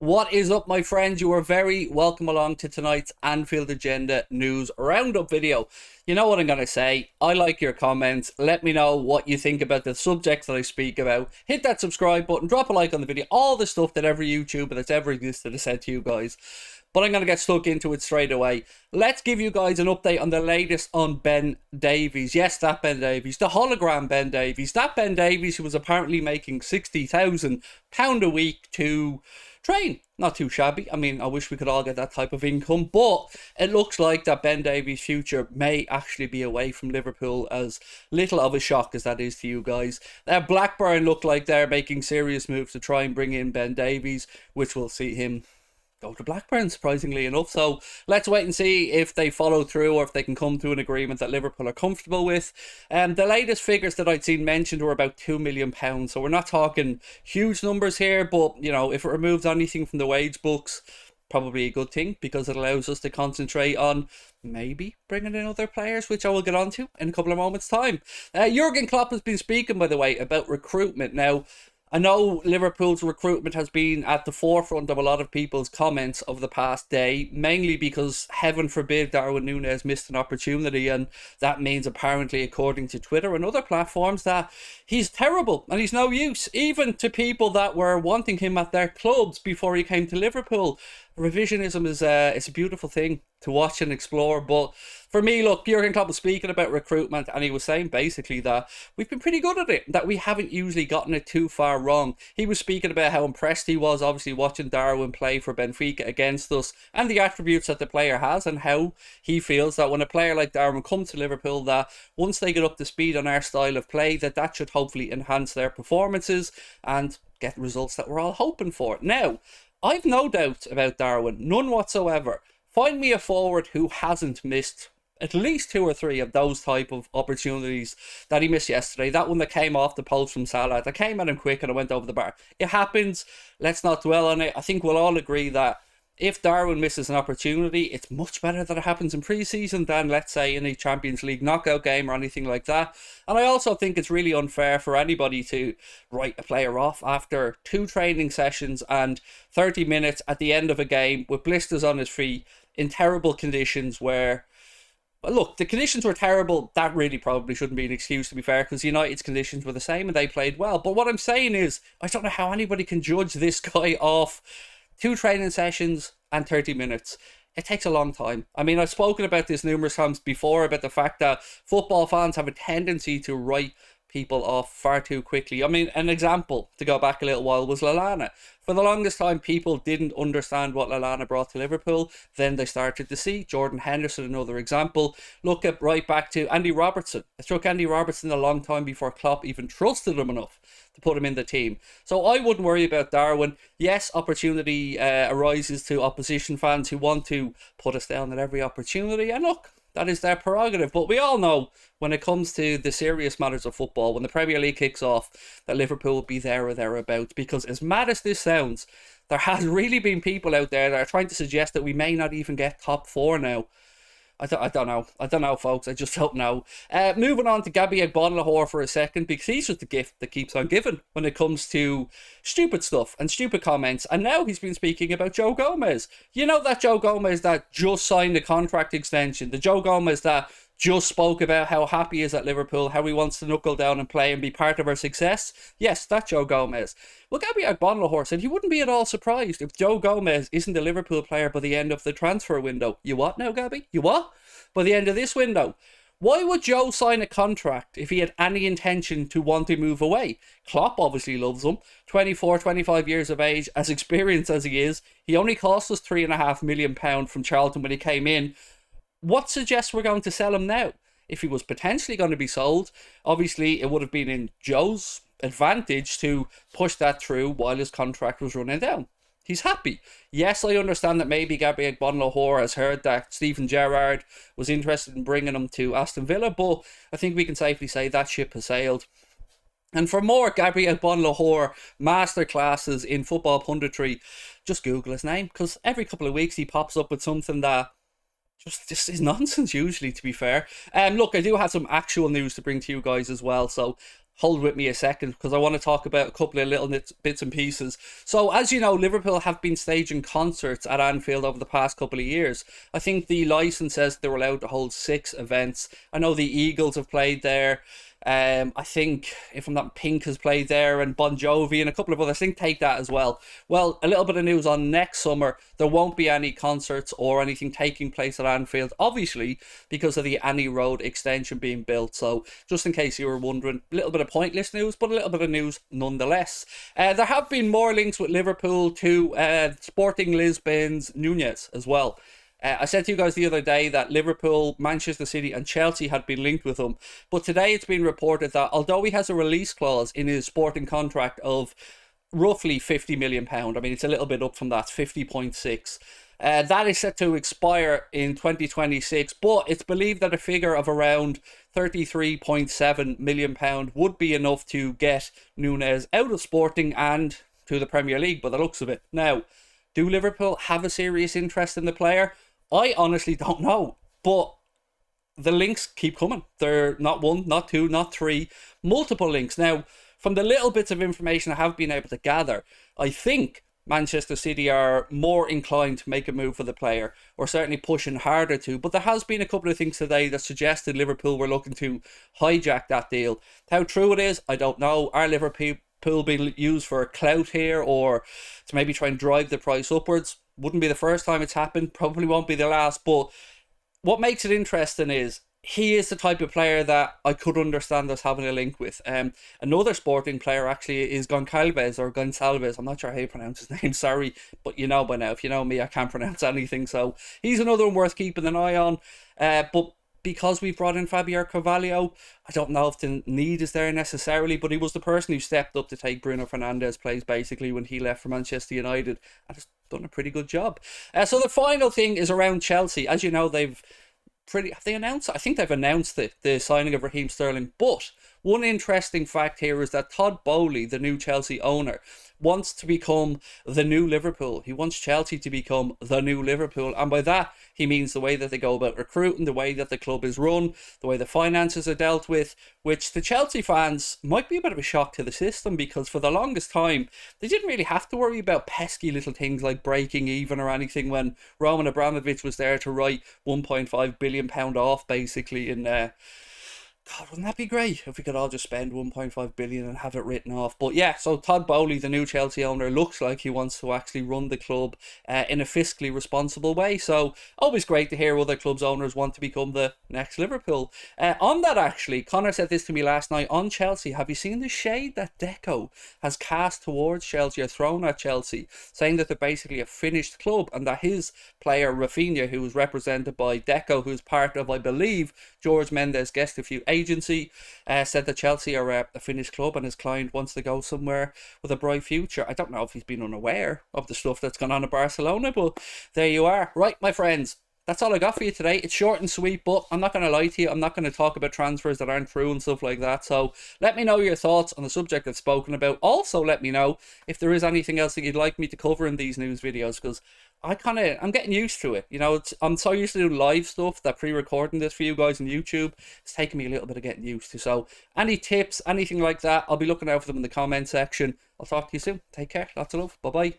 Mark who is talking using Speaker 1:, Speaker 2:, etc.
Speaker 1: What is up, my friends? You are very welcome along to tonight's Anfield Agenda News Roundup video. You know what I'm going to say. I like your comments. Let me know what you think about the subjects that I speak about. Hit that subscribe button, drop a like on the video, all the stuff that every YouTuber that's ever existed has said to you guys. But I'm going to get stuck into it straight away. Let's give you guys an update on the latest on Ben Davies. Yes, that Ben Davies. The hologram Ben Davies. That Ben Davies who was apparently making £60,000 a week to train. Not too shabby. I mean, I wish we could all get that type of income, but it looks like that Ben Davies' future may actually be away from Liverpool, as little of a shock as that is to you guys. Blackburn look like they're making serious moves to try and bring in Ben Davies, which will see him go to Blackburn, surprisingly enough. So let's wait and see if they follow through or if they can come to an agreement that Liverpool are comfortable with. The latest figures that I'd seen mentioned were about £2 million. So we're not talking huge numbers here, but you know, if it removes anything from the wage books, probably a good thing, because it allows us to concentrate on maybe bringing in other players, which I will get onto in a couple of moments' time. Jurgen Klopp has been speaking, by the way, about recruitment. Now, I know Liverpool's recruitment has been at the forefront of a lot of people's comments over the past day, mainly because, heaven forbid, Darwin Nunez missed an opportunity, and that means, apparently, according to Twitter and other platforms, that he's terrible and he's no use, even to people that were wanting him at their clubs before he came to Liverpool. Revisionism is it's a beautiful thing to watch and explore, but for me, look, Jurgen Klopp was speaking about recruitment, and he was saying basically that we've been pretty good at it, that we haven't usually gotten it too far wrong. He was speaking about how impressed he was, obviously, watching Darwin play for Benfica against us, and the attributes that the player has, and how he feels that when a player like Darwin comes to Liverpool, that once they get up to speed on our style of play, that should hopefully enhance their performances and get results that we're all hoping for. Now, I've no doubt about Darwin, none whatsoever. Find me a forward who hasn't missed at least two or three of those type of opportunities that he missed yesterday. That one that came off the post from Salah, that came at him quick and it went over the bar. It happens. Let's not dwell on it. I think we'll all agree that if Darwin misses an opportunity, it's much better that it happens in pre-season than, let's say, in a Champions League knockout game or anything like that. And I also think it's really unfair for anybody to write a player off after 2 training sessions and 30 minutes at the end of a game with blisters on his feet in terrible conditions where, look, the conditions were terrible. That really probably shouldn't be an excuse, to be fair, because United's conditions were the same and they played well. But what I'm saying is, I don't know how anybody can judge this guy off 2 training sessions and 30 minutes. It takes a long time. I mean, I've spoken about this numerous times before, about the fact that football fans have a tendency to write people off far too quickly. I mean, an example, to go back a little while, was Lallana. For the longest time, people didn't understand what Lallana brought to Liverpool. Then they started to see. Jordan Henderson, another example. Look at right back to Andy Robertson. It took Andy Robertson a long time before Klopp even trusted him enough to put him in the team. So I wouldn't worry about Darwin. Yes, opportunity arises to opposition fans who want to put us down at every opportunity. And look, that is their prerogative. But we all know when it comes to the serious matters of football, when the Premier League kicks off, that Liverpool will be there or thereabouts. Because as mad as this sounds, there has really been people out there that are trying to suggest that we may not even get top 4 now. I don't know, folks. I just don't know. Moving on to Gabby Agbonlahor for a second, because he's just the gift that keeps on giving when it comes to stupid stuff and stupid comments. And now he's been speaking about Joe Gomez. You know, that Joe Gomez that just signed a contract extension. The Joe Gomez that just spoke about how happy he is at Liverpool, how he wants to knuckle down and play and be part of our success. Yes, that Joe Gomez. Well, Gabby Agbonlahor said he wouldn't be at all surprised if Joe Gomez isn't a Liverpool player by the end of the transfer window. You what now, Gabby? You what? By the end of this window. Why would Joe sign a contract if he had any intention to want to move away? Klopp obviously loves him. 24, 25 years of age, as experienced as he is. He only cost us £3.5 million from Charlton when he came in. What suggests we're going to sell him now? If he was potentially going to be sold, obviously it would have been in Joe's advantage to push that through while his contract was running down. He's happy. Yes, I understand that maybe Gabby Agbonlahor has heard that Steven Gerrard was interested in bringing him to Aston Villa, but I think we can safely say that ship has sailed. And for more Gabby Agbonlahor masterclasses in football punditry, just Google his name, because every couple of weeks he pops up with something that just is nonsense usually, to be fair. Look, I do have some actual news to bring to you guys as well, so hold with me a second because I want to talk about a couple of little bits and pieces. So, as you know, Liverpool have been staging concerts at Anfield over the past couple of years. I think the license says they're allowed to hold 6 events. I know the Eagles have played there. I think, if I'm not, Pink has played there, and Bon Jovi and a couple of others. I think Take That as well. Well, a little bit of news on next summer. There won't be any concerts or anything taking place at Anfield, obviously, because of the Annie Road extension being built. So, just in case you were wondering, a little bit of pointless news, but a little bit of news nonetheless. There have been more links with Liverpool to Sporting Lisbon's Nunez as well. I said to you guys the other day that Liverpool, Manchester City and Chelsea had been linked with him. But today it's been reported that although he has a release clause in his Sporting contract of roughly £50 million, I mean, it's a little bit up from that, 50.6. That is set to expire in 2026, but it's believed that a figure of around £33.7 million would be enough to get Nunez out of Sporting and to the Premier League, by the looks of it. Now, do Liverpool have a serious interest in the player? I honestly don't know, but the links keep coming. They're not one, not two, not three, multiple links. Now, from the little bits of information I have been able to gather, I think Manchester City are more inclined to make a move for the player, or certainly pushing harder to. But there has been a couple of things today that suggested Liverpool were looking to hijack that deal. How true it is, I don't know. Are Liverpool being used for clout here, or to maybe try and drive the price upwards? Wouldn't be the first time it's happened, probably won't be the last. But what makes it interesting is he is the type of player that I could understand us having a link with. Another Sporting player actually is Gonçalves. I'm not sure how you pronounce his name, sorry, but you know by now. If you know me, I can't pronounce anything, so he's another one worth keeping an eye on. But because we've brought in Fabio Carvalho, I don't know if the need is there necessarily, but he was the person who stepped up to take Bruno Fernandes' place basically when he left for Manchester United, and has done a pretty good job. So the final thing is around Chelsea. As you know, have they announced? I think they've announced the signing of Raheem Sterling, but one interesting fact here is that Todd Boehly, the new Chelsea owner, wants to become the new Liverpool. He wants Chelsea to become the new Liverpool. And by that, he means the way that they go about recruiting, the way that the club is run, the way the finances are dealt with, which the Chelsea fans might be a bit of a shock to the system, because for the longest time, they didn't really have to worry about pesky little things like breaking even or anything when Roman Abramovich was there to write £1.5 billion off basically in God, wouldn't that be great if we could all just spend 1.5 billion and have it written off? But yeah, so Todd Boehly, the new Chelsea owner, looks like he wants to actually run the club in a fiscally responsible way. So always great to hear other clubs' owners want to become the next Liverpool. On that, actually, Connor said this to me last night on Chelsea. Have you seen the shade that Deco has cast towards Chelsea or thrown at Chelsea, saying that they're basically a finished club, and that his player Rafinha, who was represented by Deco, who's part of, I believe, George Mendes guessed a few agency, said that Chelsea are a finished club and his client wants to go somewhere with a bright future. I don't know if he's been unaware of the stuff that's gone on in Barcelona, but there you are. Right, my friends, that's all I got for you today. It's short and sweet, but I'm not going to lie to you. I'm not going to talk about transfers that aren't true and stuff like that. So let me know your thoughts on the subject I've spoken about. Also, let me know if there is anything else that you'd like me to cover in these news videos, because I'm getting used to it. You know, I'm so used to doing live stuff that pre-recording this for you guys on YouTube, it's taking me a little bit of getting used to. So any tips, anything like that, I'll be looking out for them in the comment section. I'll talk to you soon. Take care. Lots of love. Bye-bye.